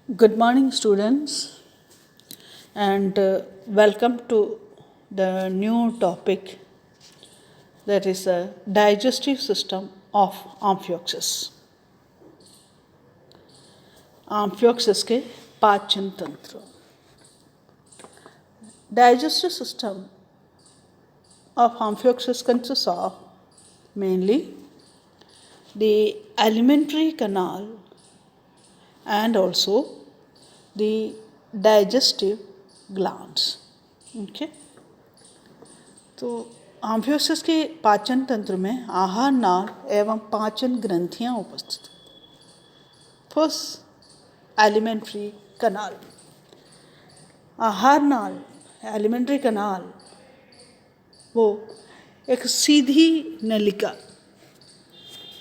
Good morning, students, and welcome to the new topic, that is the digestive system of Amphioxus. Amphioxus के पाचन तंत्र. Digestive system of Amphioxus consists of mainly the alimentary canal and also the digestive glands. Okay? तो आम्फियोसिस के पाचन तंत्र में आहार नाल एवं पाचन ग्रंथियां उपस्थित हैं. फर्स्ट, एलिमेंट्री कनाल. आहार नाल, एलिमेंट्री कनाल, वो एक सीधी नलिका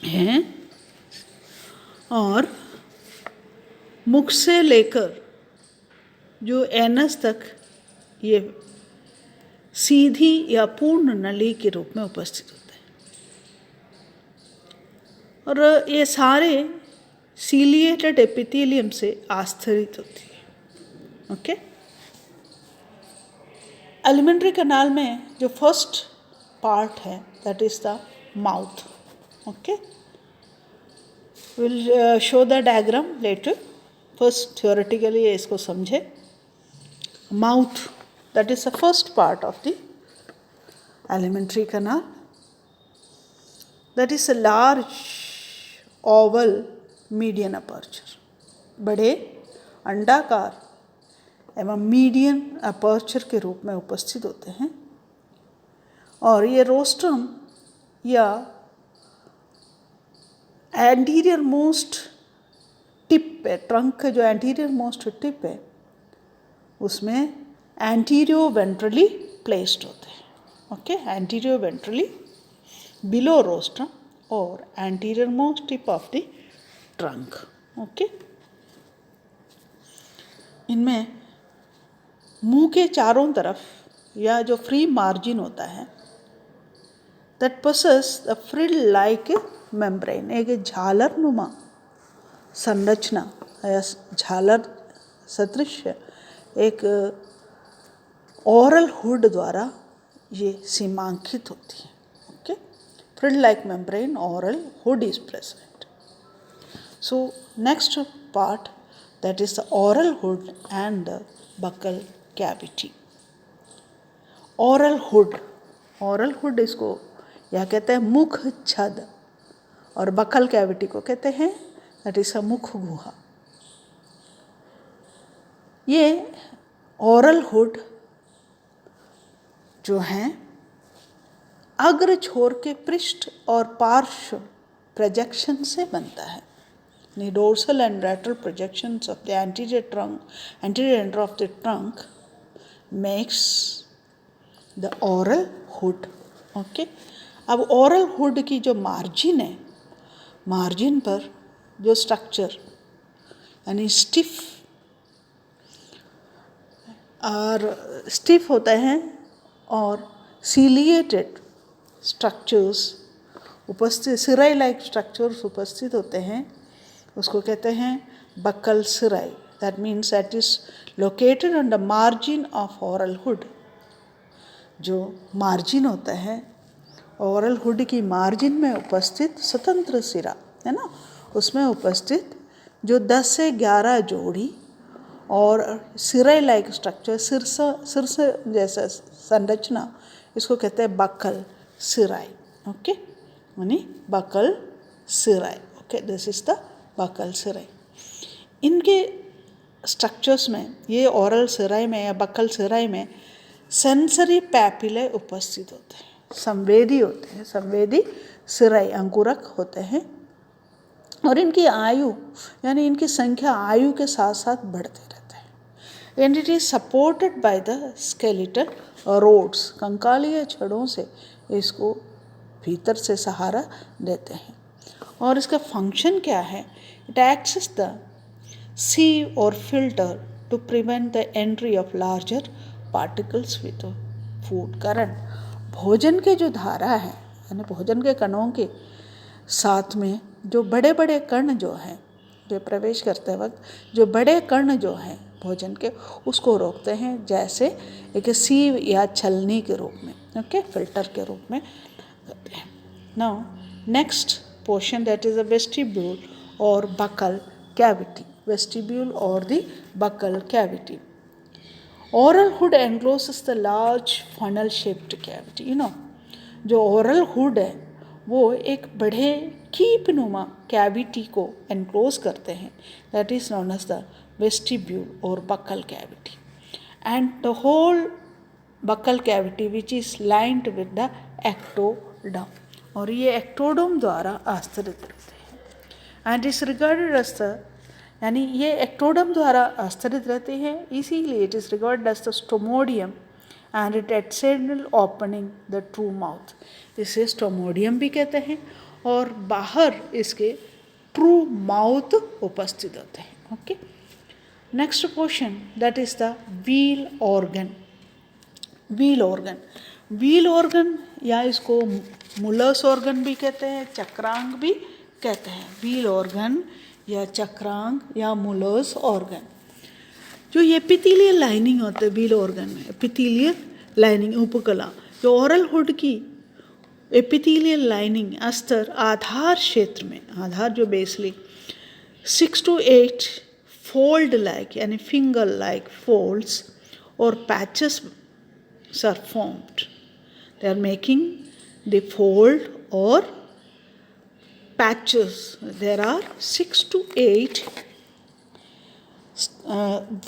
है और मुख से लेकर जो एनस तक ये सीधी या पूर्ण नली के रूप में उपस्थित होते हैं. और ये सारे सीलिएटेड एपिथेलियम से आस्तरित होती है. ओके. एलिमेंट्री कनाल में जो फर्स्ट पार्ट है that is the mouth. Okay. Will show the diagram later. First theoretically इसको समझे. Mouth, that is the first part of the alimentary canal. That is a large oval median aperture. बड़े अंडाकार एवं median aperture के रूप में उपस्थित होते हैं. और ये रोस्ट्रम या एंटीरियर मोस्ट टिप है, ट्रंक का जो एंटीरियर मोस्ट टिप है उसमें एंटीरियो वेंट्रली प्लेस्ड होते हैं. ओके. एंटीरियो वेंट्रली बिलो रोस्ट्रम और anterior most tip of the trunk. Okay. इनमें मुंह के चारों तरफ या जो फ्री मार्जिन होता है that possess the frill like membrane. एक झालर नुमा संरचना या झालर सदृश एक ओरल हुड द्वारा ये सीमांकित होती है. Okay. Frill like membrane, oral hood is present. So next part that is the oral hood and the buccal cavity. Oral hood, oral hood इसको या कहते हैं मुख छद और बकल कैविटी को कहते हैं दैट इज अ मुख गुहा. ये ओरल हुड जो हैं अग्र छोर के पृष्ठ और पार्श्व प्रोजेक्शन से बनता है. Dorsal and lateral projections of the anterior trunk, anterior end of the trunk makes the oral hood. Okay. अब ओरल हुड की जो मार्जिन है, मार्जिन पर जो स्ट्रक्चर यानी स्टिफ और स्टिफ होते हैं और सीलिएटेड स्ट्रक्चर्स उपस्थित, सिराई लाइक स्ट्रक्चर्स उपस्थित होते हैं, उसको कहते हैं buccal cirri. That means that is located on the margin of oral hood. जो मार्जिन होता है ओरल हुड की मार्जिन में उपस्थित स्वतंत्र सिरा है ना, उसमें उपस्थित जो 10 से 11 जोड़ी और सिराई लाइक स्ट्रक्चर, सिरस जैसा संरचना, इसको कहते हैं बकल सिराई. ओके. यानी buccal cirri. Okay. This is the buccal cirri. इनके स्ट्रक्चर्स में, ये ओरल सिराई में या बकल सिराई में सेंसरी पैपिले उपस्थित होते हैं, संवेदी होते हैं, संवेदी सिराई अंकुरक होते हैं. और इनकी आयु यानी इनकी संख्या आयु के साथ साथ बढ़ते रहते हैं. And it is supported by the skeletal rods. कंकालीय छड़ों से इसको भीतर से सहारा देते हैं. और इसका फंक्शन क्या है? It acts as the sieve or filter to prevent the entry of larger particles with food current. भोजन के जो धारा है यानी भोजन के कणों के साथ में जो बड़े बड़े कण जो हैं के प्रवेश करते वक्त जो बड़े कण जो हैं भोजन के उसको रोकते हैं, जैसे एक सीव या छलनी के रूप में, ओके, फिल्टर के रूप में करते हैं. Now next portion that is a vestibule और बकल कैविटी. वेस्टिब्यूल और the buccal cavity. Oral hood encloses the large funnel shaped cavity. जो ओरल हुड है वो एक बड़े कीपनुमा कैविटी को एनक्लोज करते हैं. That is known as the vestibule और buccal cavity. And the whole buccal cavity which is lined with the ectoderm. और ये एक्टोडम द्वारा आस्तरित रहते हैं. And is regarded as the, यानी ये एक्टोडम द्वारा आस्तरित रहते हैं, इसीलिए it is regarded as the stomodeum and it external opening the true mouth. इसे स्टोमोडियम भी कहते हैं और बाहर इसके ट्रू माउथ उपस्थित होते हैं. Okay, next portion that is the wheel organ. Wheel organ. Wheel organ या इसको मुलस ऑर्गन भी कहते हैं, चक्रांग भी कहते हैं. व्हील ऑर्गन या चक्रांग या मुलस ऑर्गन. जो एपिथेलियल लाइनिंग होते हैं व्हील ऑर्गन में, एपिथेलियल लाइनिंग उपकला, जो ओरल हुड की एपिथेलियल लाइनिंग अस्तर आधार क्षेत्र में, आधार जो बेसली 6 to 8 फोल्ड लाइक यानी फिंगर लाइक फोल्ड्स और patches are formed. They are making the fold और patches. There are 6 to 8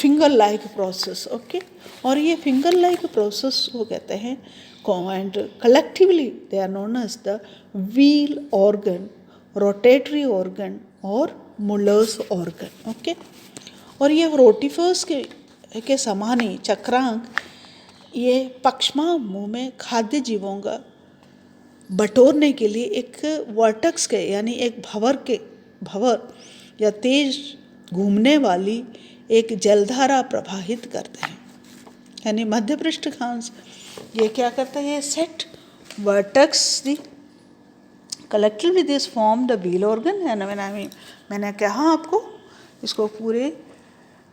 finger like process. Okay, और ये finger like process वो कहते हैं, and collectively they are known as the wheel organ, rotatory organ और Muller's organ. Okay, और ये rotifers के समान ही चक्रांग ये पक्षमा मुंह में खाद्य जीवों का बटोरने के लिए एक वर्टेक्स के यानी एक भंवर या तेज घूमने वाली एक जलधारा प्रवाहित करते हैं. यानी मध्य पृष्ठखांस ये क्या करता है, ये set vertex the collectively this form the wheel organ. And मैंने कहा आपको इसको पूरे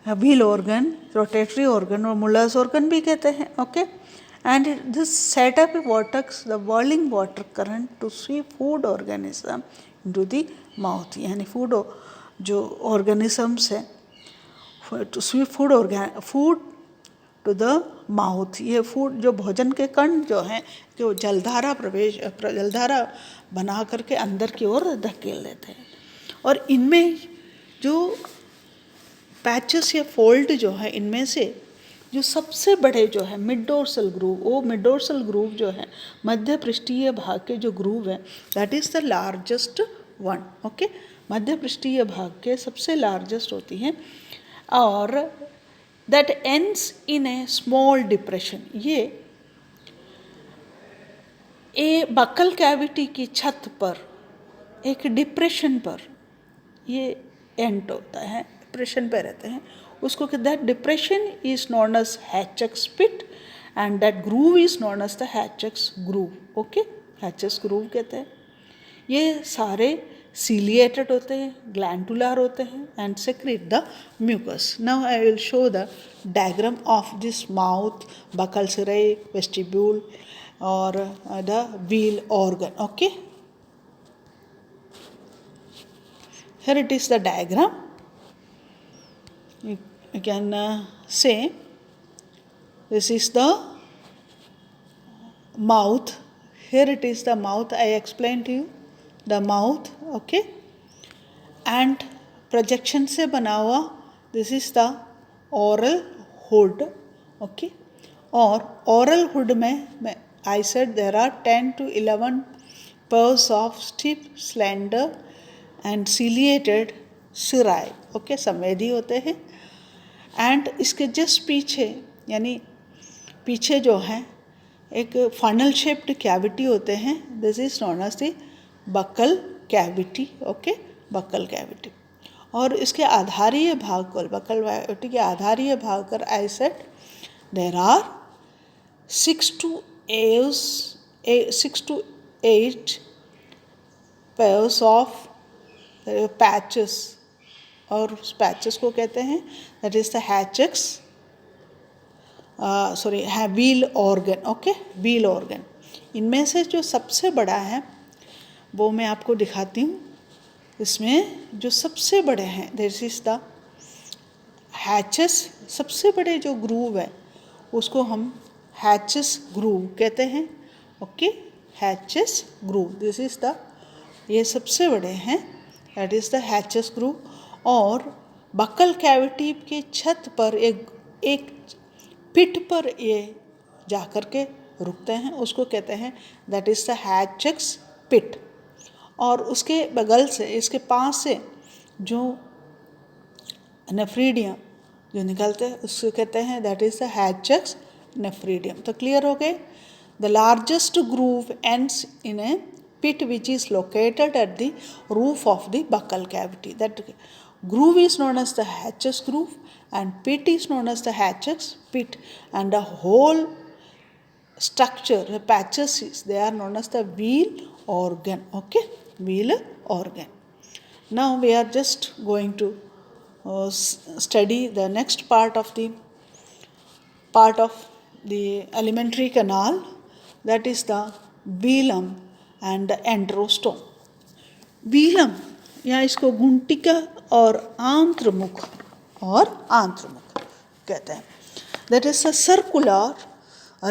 व्हील ऑर्गन, रोटेटरी ऑर्गन और मुलर्स ऑर्गन भी कहते हैं. Okay, and this set up a vortex, the whirling water current to sweep food organism into the mouth. यानी food जो organisms है to sweep food to the mouth. ये food जो भोजन के कण जो हैं जो जलधारा बना करके अंदर की ओर धकेल देते हैं. और इनमें जो पैचेस या फोल्ड जो है इनमें से जो सबसे बड़े जो है मिड डोर्सल ग्रूव, वो मिड डोर्सल ग्रूव जो है मध्य पृष्ठीय भाग के जो ग्रूव है that is the largest one. Okay, मध्य पृष्ठीय भाग के सबसे लार्जेस्ट होती हैं और that ends in a small depression. ये बकल कैविटी की छत पर एक डिप्रेशन पर ये एंड होता है, डिप्रेशन पे रहते हैं. उसको that depression is known as Hatschek's pit and that groove is known as the Hatschek's groove. Okay, Hatschek's groove कहते हैं. ये सारे सीलिएटेड होते हैं, ग्लैंडुलर होते हैं and secrete the mucus. Now I will show the diagram of this mouth, buccal cirri, vestibule और the wheel organ. Okay, here it is the diagram. You can say this is the mouth. Here it is the mouth. I explained to you the mouth. Okay, and projection से बना हुआ this is the oral hood. Okay, और oral hood में I said there are 10 to 11 pairs of stiff, slender and ciliated cirri. Okay, संवेदी होते हैं. And इसके just पीछे यानी पीछे जो है एक फनल शेप्ड कैविटी होते हैं. This is known as the buccal cavity. Okay, buccal cavity. और इसके आधारीय भाग को, बकल कैविटी के आधारीय भाग कर I said there are 6 to 8 pairs of patches और उस पैचेस को कहते हैं that is the Hatschek's wheel organ. Okay, wheel organ. इनमें से जो सबसे बड़ा है वो मैं आपको दिखाती हूँ. इसमें जो सबसे बड़े हैं दिस इज़ द हैचेस. सबसे बड़े जो ग्रूव है उसको हम हैचेस ग्रूव कहते हैं. Okay, hatches groove, this is the, ये सबसे बड़े हैं, that is the hatches groove. और बकल कैविटी के छत पर एक पिट पर ये जा कर के रुकते हैं, उसको कहते हैं दैट इज़ द हैचेस पिट. और उसके बगल से, इसके पास से जो नेफ्रीडियम जो निकलते हैं उसको कहते हैं that is the hatches nephridium. तो क्लियर हो गए. The largest groove ends in A pit which is located at the roof of the buccal cavity. That groove is known as the Hatch's groove and pit is known as the Hatch's pit, and the whole structure, the patches, they are known as the wheel organ. Okay, wheel organ. Now we are just going to study the next part of the alimentary canal, that is the velum and एंड्रोस्टोम. व्हीलम या इसको गुंटिका और आंत्रमुख कहते हैं. That is a circular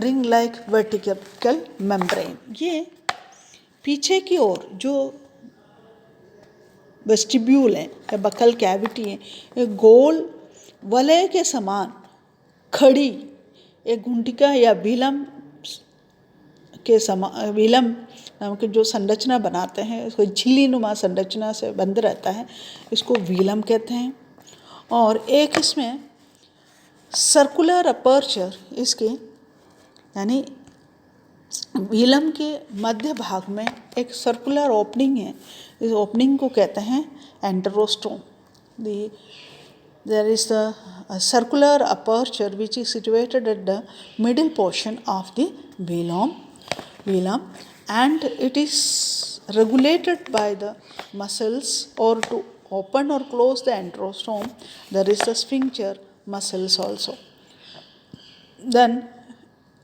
ring like vertical membrane. ये पीछे की ओर जो vestibule है या बकल कैविटी है, ये गोल वलय के समान खड़ी एक गुंटिका या व्हीलम के समान, व्हीलम नाम की जो संरचना बनाते हैं, इसको झिल्ली नुमा संरचना से बंद रहता है, इसको व्हीलम कहते हैं. और एक इसमें सर्कुलर अपर्चर, इसके यानी व्हीलम के मध्य भाग में एक सर्कुलर ओपनिंग है, इस ओपनिंग को कहते हैं एंटेरोस्टोम. There is a circular aperture which is situated at the middle portion of the velum, and it is regulated by the muscles, or to open or close the enterostome there is the sphincter muscles also. Then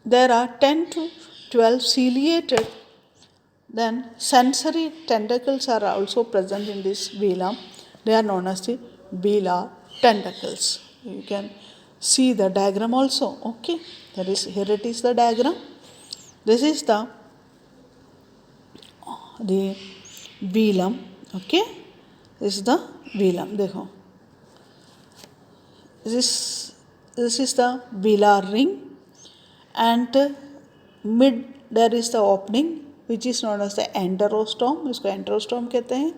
there are 10 to 12 ciliated, then sensory tentacles are also present in this velum. They are known as the velar tentacles. You can see the diagram also. Okay, here it is the diagram. This is the velum. Okay, this is the velum. देखो, this is the velar ring, and mid there is the opening which is known as the enterostome. इसको enterostome कहते हैं.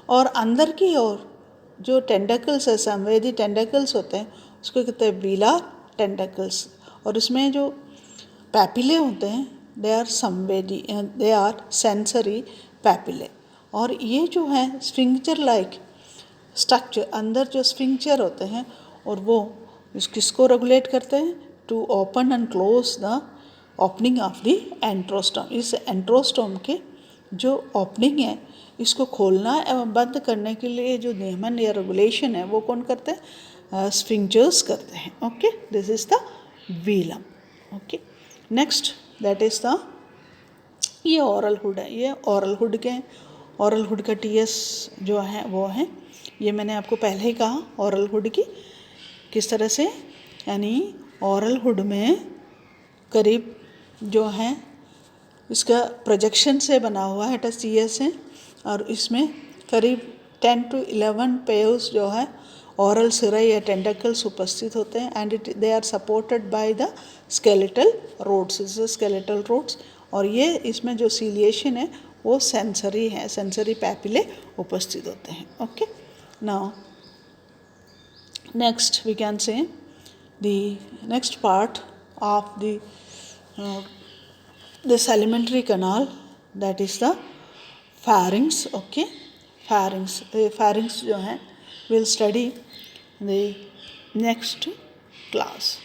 और अंदर की ओर जो tentacles है, संवेदी टेंडकल्स होते हैं, उसको कहते हैं velar tentacles. और इसमें जो पैपिले होते हैं दे आर संवेदी, दे आर सेंसरी पैपिले. और ये जो है स्फिंक्चर लाइक स्ट्रक्चर, अंदर जो स्फिंक्चर होते हैं और वो किसको रेगुलेट करते हैं, to open and close the opening of the enterostome. इस एंट्रोस्टोम के जो ओपनिंग है इसको खोलना एवं बंद करने के लिए जो नियमन या रेगुलेशन है वो कौन करते हैं, स्फिंक्चर्स करते हैं. Okay, this is the velum. Okay, next that is the, ये ओरल हुड है. ये ओरल हुड का टीएस जो है वो है, ये मैंने आपको पहले ही कहा ओरल हुड की किस तरह से, यानी ओरल हुड में करीब जो है इसका प्रोजेक्शन से बना हुआ है टीएस है, और इसमें करीब 10 to 11 पेयर्स जो है ओरल सिराई या टेंडकल्स उपस्थित होते हैं. And they are supported by the skeletal rods. Skeletal rods. और ये इसमें जो सीलिएशन है वो सेंसरी है, सेंसरी पैपिले उपस्थित होते हैं. Okay, now next we can say the next part of the this alimentary canal, that is the pharynx. Okay, pharynx जो है we'll study the next class.